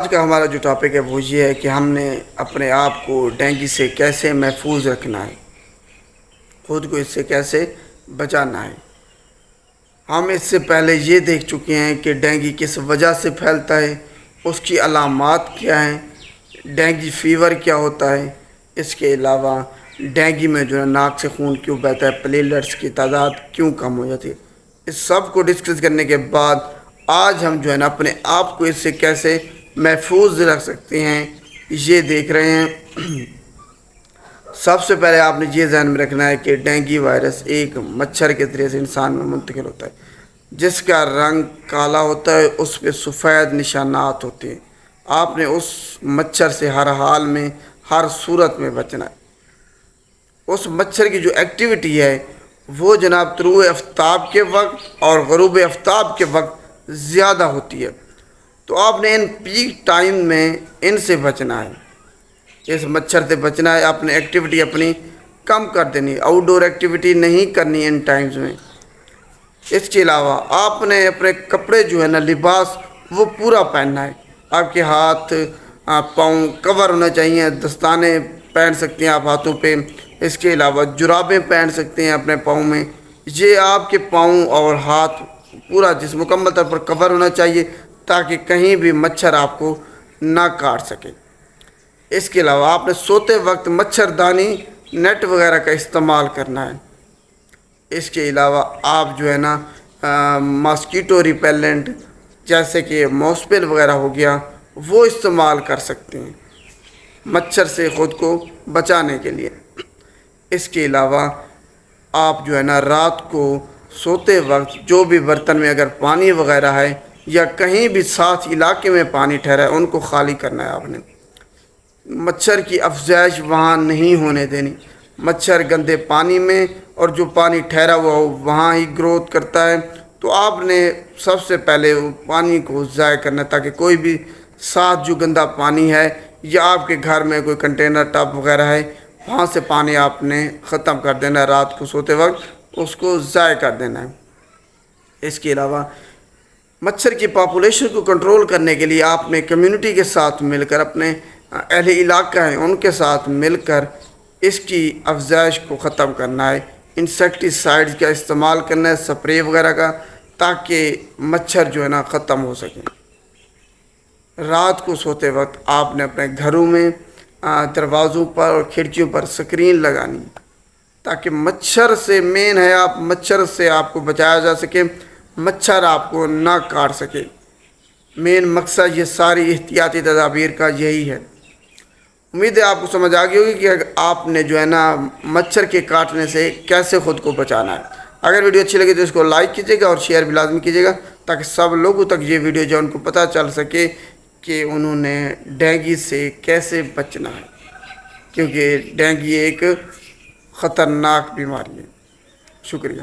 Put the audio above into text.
آج کا ہمارا جو ٹاپک ہے وہ یہ ہے کہ ہم نے اپنے آپ کو ڈینگی سے کیسے محفوظ رکھنا ہے، خود کو اس سے کیسے بچانا ہے۔ ہم اس سے پہلے یہ دیکھ چکے ہیں کہ ڈینگی کس وجہ سے پھیلتا ہے، اس کی علامات کیا ہیں، ڈینگی فیور کیا ہوتا ہے، اس کے علاوہ ڈینگی میں جو ہے ناک سے خون کیوں بہتا ہے، پلیٹلیٹس کی تعداد کیوں کم ہو جاتی ہے۔ اس سب کو ڈسکس کرنے کے بعد آج ہم جو ہے نا اپنے آپ کو اس سے کیسے محفوظ رکھ سکتے ہیں یہ دیکھ رہے ہیں۔ سب سے پہلے آپ نے یہ ذہن میں رکھنا ہے کہ ڈینگی وائرس ایک مچھر کے ذریعے سے انسان میں منتقل ہوتا ہے، جس کا رنگ کالا ہوتا ہے، اس پہ سفید نشانات ہوتے ہیں۔ آپ نے اس مچھر سے ہر حال میں ہر صورت میں بچنا ہے۔ اس مچھر کی جو ایکٹیویٹی ہے وہ جناب طلوع آفتاب کے وقت اور غروب آفتاب کے وقت زیادہ ہوتی ہے، تو آپ نے ان پیک ٹائم میں ان سے بچنا ہے، اس مچھر سے بچنا ہے۔ اپنے ایکٹیویٹی اپنی کم کر دینی، آؤٹ ڈور ایکٹیویٹی نہیں کرنی ان ٹائمز میں۔ اس کے علاوہ آپ نے اپنے کپڑے جو ہے نا لباس وہ پورا پہننا ہے۔ آپ کے ہاتھ پاؤں کور ہونا چاہیے، دستانے پہن سکتے ہیں آپ ہاتھوں پہ، اس کے علاوہ جرابیں پہن سکتے ہیں اپنے پاؤں میں۔ یہ آپ کے پاؤں اور ہاتھ پورا جسم مکمل طور پر کور ہونا چاہیے تاکہ کہیں بھی مچھر آپ کو نہ کاٹ سکے۔ اس کے علاوہ آپ نے سوتے وقت مچھردانی نیٹ وغیرہ کا استعمال کرنا ہے۔ اس کے علاوہ آپ جو ہے نا ماسکیٹو ریپیلنٹ جیسے کہ موسپل وغیرہ ہو گیا وہ استعمال کر سکتے ہیں مچھر سے خود کو بچانے کے لیے۔ اس کے علاوہ آپ جو ہے نا رات کو سوتے وقت جو بھی برتن میں اگر پانی وغیرہ ہے یا کہیں بھی ساتھ علاقے میں پانی ٹھہرا ہے ان کو خالی کرنا ہے۔ آپ نے مچھر کی افزائش وہاں نہیں ہونے دینی۔ مچھر گندے پانی میں اور جو پانی ٹھہرا ہوا ہو وہاں ہی گروتھ کرتا ہے، تو آپ نے سب سے پہلے پانی کو ضائع کرنا ہے تاکہ کوئی بھی ساتھ جو گندا پانی ہے یا آپ کے گھر میں کوئی کنٹینر ٹب وغیرہ ہے وہاں سے پانی آپ نے ختم کر دینا ہے، رات کو سوتے وقت اس کو ضائع کر دینا ہے۔ اس کے علاوہ مچھر کی پاپولیشن کو کنٹرول کرنے کے لیے آپ نے کمیونٹی کے ساتھ مل کر، اپنے اہل علاقہ ہیں ان کے ساتھ مل کر اس کی افزائش کو ختم کرنا ہے۔ انسیکٹیسائڈز کا استعمال کرنا ہے، سپرے وغیرہ کا، تاکہ مچھر جو ہے نا ختم ہو سکیں۔ رات کو سوتے وقت آپ نے اپنے گھروں میں دروازوں پر اور کھڑکیوں پر سکرین لگانی تاکہ مچھر سے مین ہے مچھر سے آپ کو بچایا جا سکے، مچھر آپ کو نہ کاٹ سکے۔ مین مقصد یہ ساری احتیاطی تدابیر کا یہی ہے۔ امید ہے آپ کو سمجھ آ گئی ہوگی کہ آپ نے جو ہے نا مچھر کے کاٹنے سے کیسے خود کو بچانا ہے۔ اگر ویڈیو اچھی لگے تو اس کو لائک کیجیے گا اور شیئر بھی لازمی کیجیے گا تاکہ سب لوگوں تک یہ ویڈیو جو ان کو پتہ چل سکے کہ انہوں نے ڈینگی سے کیسے بچنا ہے، کیونکہ ڈینگی ایک خطرناک بیماری ہے۔ شکریہ۔